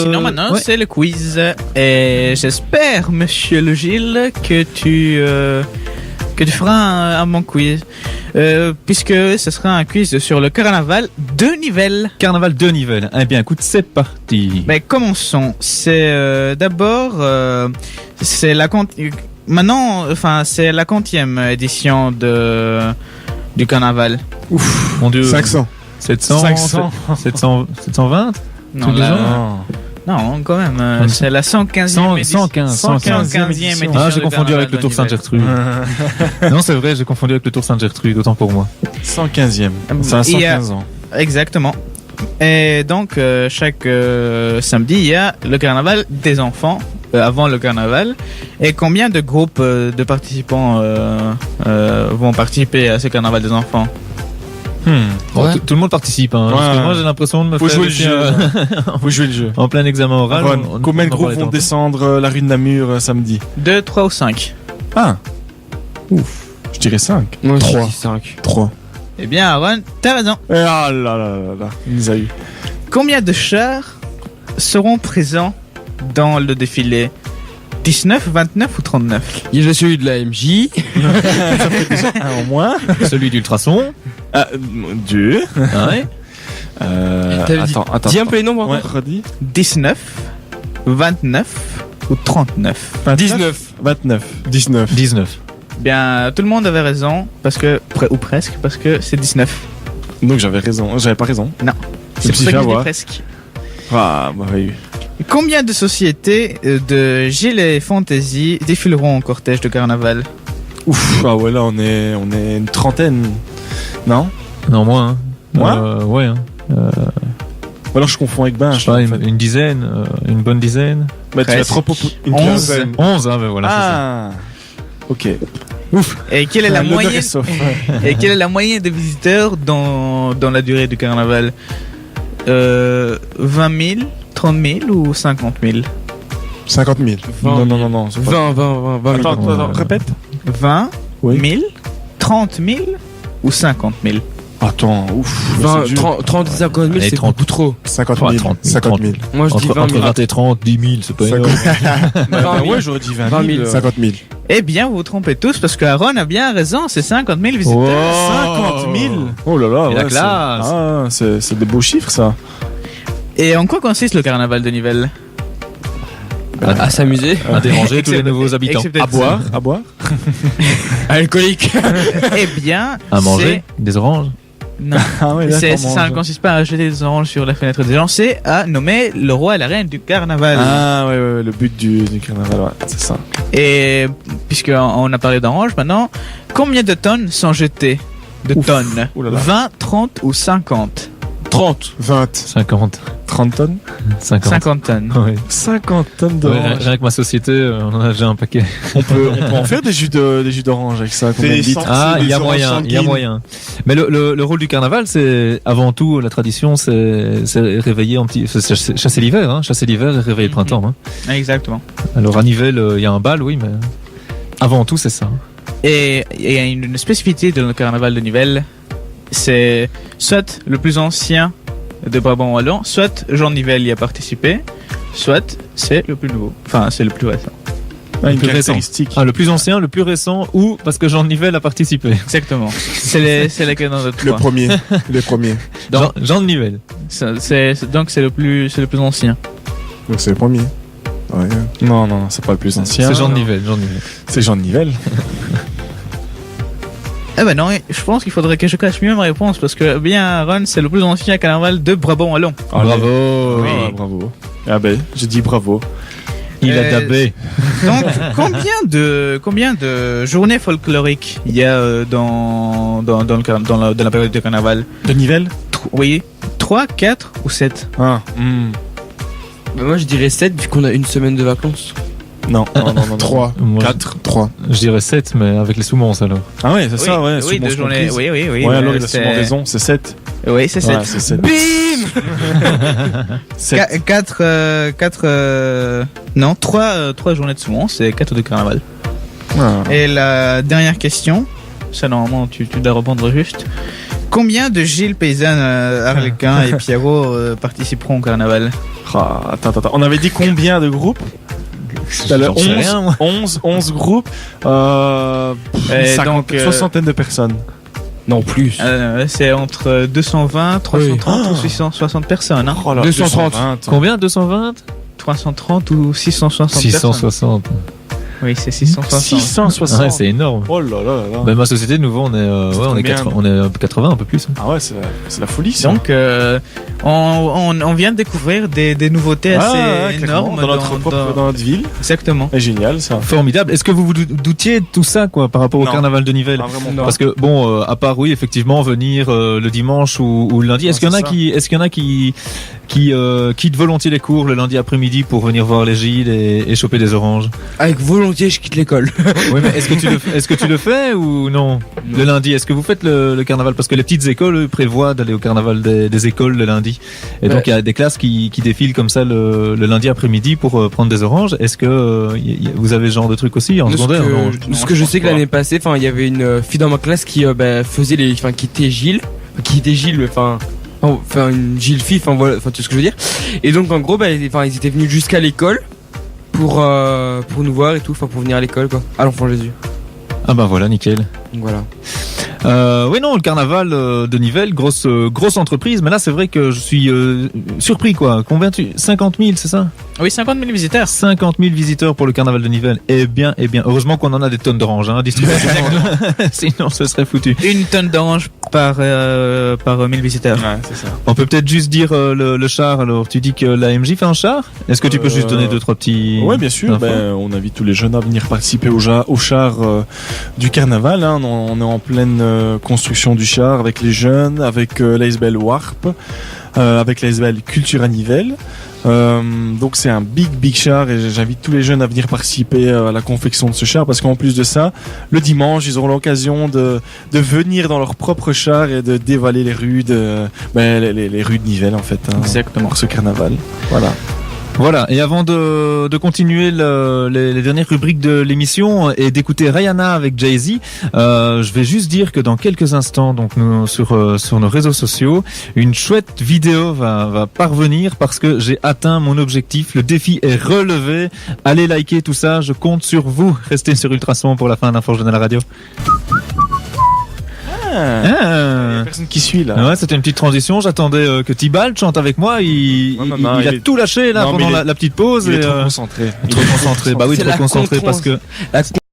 Sinon, maintenant, ouais. c'est le quiz. Et j'espère, monsieur le Gilles, que tu feras un bon quiz. Puisque ce sera un quiz sur le carnaval de Nivelles. Carnaval de Nivelles. Eh bien, écoute, c'est parti. Mais commençons. C'est d'abord, c'est la maintenant, enfin, c'est la 40e édition du carnaval. Ouf, mon Dieu. 500. 720. Non, Tout là, déjà non, quand même. C'est la 115e édition. 115e édition. Ah, j'ai du confondu avec le carnaval Tour de Sainte-Gertrude. Non, c'est vrai, j'ai confondu avec le Tour Sainte-Gertrude, autant pour moi. 115e. Ça a Il y a- 115 ans. Exactement. Et donc, chaque samedi, il y a le carnaval des enfants, avant le carnaval. Et combien de groupes de participants vont participer à ce carnaval des enfants? Bon, Ouais. tout le monde participe, hein. Parce que Ouais. moi, j'ai l'impression de me Faut faire jouer le aussi, jeu. Faut jouer le jeu. en plein examen oral. Aaron, combien de groupes vont descendre la rue de Namur samedi? 2, 3 ou 5? Ah. Ouf. Je dirais 5. Moi, je 3. dis 5. 3. Eh bien, Aaron, t'as raison. Ah là là là là. Il nous a eu. Combien de chars seront présents dans le défilé? 19, 29 ou 39? Il y a celui de la MJ. Un en moins. Celui d'Ultrason. Ah, mon Dieu. Ouais. T'avais dit- Attends. Dis un peu les nombres Ouais, encore. redis. 19, 29 ou 39? 19. 29. 19. 19. Bien, tout le monde avait raison, parce que, ou presque, parce que c'est 19. Donc j'avais raison. J'avais pas raison. C'est me pour suis ça fait que je dis avoir. presque. Ah, bah oui. Combien de sociétés de Gilets Fantasy défileront en cortège de carnaval? Ouf. Ah ouais, là on est une trentaine. Non? Non, moins. Hein. Moins Ouais. Hein. Ou alors je confonds avec Ben. Je sais pas, une dizaine, une bonne dizaine. Bah, tu as Presque. trop une 11. quinzaine. 11, hein, ben voilà. Ah. Ok. Et quelle est la L'honneur moyenne est sauf. Et quelle est la moyenne de visiteurs dans la durée du carnaval? 20 000, 30 000 ou 50 000? 50 000. Non. c'est pas- 20 000. Attends, répète. 20 Oui. 000, 30 000 ou 50 000? Attends, ouf. 20, c'est dur. 30, 50 000, Allez, c'est 30. beaucoup trop. 50 Ouais, 000. 30 000. 50 000. Moi, je dis Entre 20 000. 20 et 30, 10 000, c'est pas 50 énorme. Bah, ouais, j'aurais dit 20 000. 20 000. 50 000. Eh bien, vous vous trompez tous parce que Aaron a bien raison, c'est 50 000 visiteurs. Oh. 50 000. Oh là là. Et la ouais, classe. c'est des beaux chiffres, ça. Et en quoi consiste le carnaval de Nivelles? À s'amuser. À déranger tous les Excepté- nouveaux habitants. excepté À de boire. À boire. Alcoolique. Eh bien, À manger des oranges. Non, Ah ouais, ça ne consiste pas à jeter des oranges sur la fenêtre des gens, c'est à nommer le roi et la reine du carnaval. Ah ouais, le but du carnaval, ouais, c'est ça. Et puisqu'on a parlé d'oranges maintenant, combien de tonnes sont jetées? De Ouf. tonnes? Ouh là là. 20, 30 ou 50? 30. 20. 50. 30 tonnes. 50. 50 tonnes. Ouais. 50 tonnes Ouais, d'oranges. rien que ma société, on en a déjà un paquet. On peut en faire des jus d'orange avec ça. Combien de litres? Ah, il y a des moyen, oranges il y a sanguines. moyen. Mais le rôle du carnaval, c'est avant tout la tradition, c'est réveiller un petit, c'est chasser l'hiver, hein, chasser l'hiver et réveiller le printemps. Hein. Exactement. Alors à Nivelles, il y a un bal, oui, mais avant tout, c'est ça. Et il y a une spécificité de le carnaval de Nivelles, c'est soit le plus ancien de Brabant Wallon, soit Jean Nivelle y a participé, soit c'est le plus nouveau. Enfin, c'est le plus récent. Ah, une Le plus récent. caractéristique. Ah, le plus ancien, le plus récent, ou parce que Jean Nivelle a participé. Exactement. C'est lesquels dans notre Le premier. Le premier. Jean de Nivelle. Donc c'est le plus ancien. Donc c'est le premier. Ouais. Non, c'est pas le plus ancien. C'est Jean de Nivelle, Jean de Nivelle. C'est Jean de Nivelle. Eh ben non, je pense qu'il faudrait que je cache mieux ma réponse parce que bien Aaron, c'est le plus ancien carnaval de Brabant Wallon. Bravo. Oui. Ah, bravo. Ah ben, j'ai dit bravo. Il a dabé. Donc combien de journées folkloriques il y a dans la période de carnaval? De Nivelle. Oui, 3, 4 ou 7? Ah. Bah, moi, je dirais 7 vu qu'on a une semaine de vacances. Non. 3. Moi, 4. 3. Je dirais 7, mais avec les sous-mons alors. Ah ouais, c'est ça, ouais. Oui, souvent 2 journées. comprise. Oui. Ouais, alors il a c'est- souvent raison, c'est 7. Oui, c'est 7. Ouais, c'est 7. Bim 7. 3 journées de saumon, c'est 4 de carnaval. Ah. Et la dernière question, ça normalement tu dois répondre juste. Combien de Gilles paysannes, Arlequin et Pierrot participeront au carnaval? Attends. On avait dit combien de groupes? T'as le J'en sais rien, moi. 11 groupes. Et donc, soixantaine de personnes. Non, plus. C'est entre 220, 330 ou 660 personnes. Hein. Oh là, 230. 220. Combien? 220? 330 ou 660 personnes. 660. Oui, c'est 660. 660. Ouais, c'est énorme. Oh là là là. Ben, ma société, de nouveau, on est combien? on est 80, un peu plus. Ah ouais, c'est la folie ça. Donc, on vient de découvrir des nouveautés assez clairement, énormes dans notre ville. Exactement. C'est génial ça. Formidable. Est-ce que vous vous doutiez de tout ça, quoi, par rapport au Non. carnaval de Nivelles? Ah, vraiment pas. Parce que bon, à part oui, effectivement, venir le dimanche ou le lundi. Est-ce qu'il y en a qui quittent volontiers les cours le lundi après-midi pour venir voir les Gilles et choper des oranges? Avec volontiers, je quitte l'école. Oui, mais est-ce que tu le fais ou non? Le lundi, est-ce que vous faites le carnaval? Parce que les petites écoles eux, prévoient d'aller au carnaval des écoles le lundi. Et donc il y a des classes qui défilent comme ça le lundi après-midi pour prendre des oranges. Est-ce que vous avez ce genre de truc aussi en secondaire? Non, Ce que je sais que l'année passée, enfin, il y avait une fille dans ma classe qui faisait qui était Gilles, une Gilles fille, enfin voilà, enfin tout ce que je veux dire. Et donc en gros, ils étaient venus jusqu'à l'école pour nous voir et tout, enfin pour venir à l'école quoi, à l'Enfant Jésus. Ah ben voilà, nickel. Donc voilà. Oui non, le carnaval de Nivelles, grosse entreprise, mais là c'est vrai que je suis surpris quoi. Combien 50 000, c'est ça? Oui, 50 000 visiteurs. 50 000 visiteurs pour le carnaval de Nivelles. Eh bien, heureusement qu'on en a des tonnes d'oranges à distribuer. Sinon ce serait foutu. Une tonne d'oranges par 1000 visiteurs. Ouais, c'est ça. On peut peut-être juste dire le char. Alors, tu dis que la MJ fait un char? Est-ce que tu peux juste donner 2-3 petits... Ouais, bien sûr. infos? On invite tous les jeunes à venir participer au char du carnaval. Hein. On est en pleine construction du char avec les jeunes, avec l'ASBL Warp, avec l'ASBL Culture à Nivelles. Donc c'est un big char et j'invite tous les jeunes à venir participer à la confection de ce char parce qu'en plus de ça, le dimanche, ils auront l'occasion de venir dans leur propre char et de dévaler les rues les rues de Nivelles en fait. Hein, Exactement. pour ce carnaval. Voilà, et avant de continuer les dernières rubriques de l'émission et d'écouter Rihanna avec Jay-Z, je vais juste dire que dans quelques instants, donc nous, sur nos réseaux sociaux, une chouette vidéo va parvenir parce que j'ai atteint mon objectif, le défi est relevé. Allez liker tout ça, je compte sur vous. Restez sur Ultrason pour la fin d'Info Journal Radio. Il y a personne qui suit là. Ouais, c'était une petite transition. J'attendais que Tibalt chante avec moi. Il a tout lâché là pendant la petite pause. Il est trop concentré. Trop concentré. Bah oui, C'est trop la concentré parce que la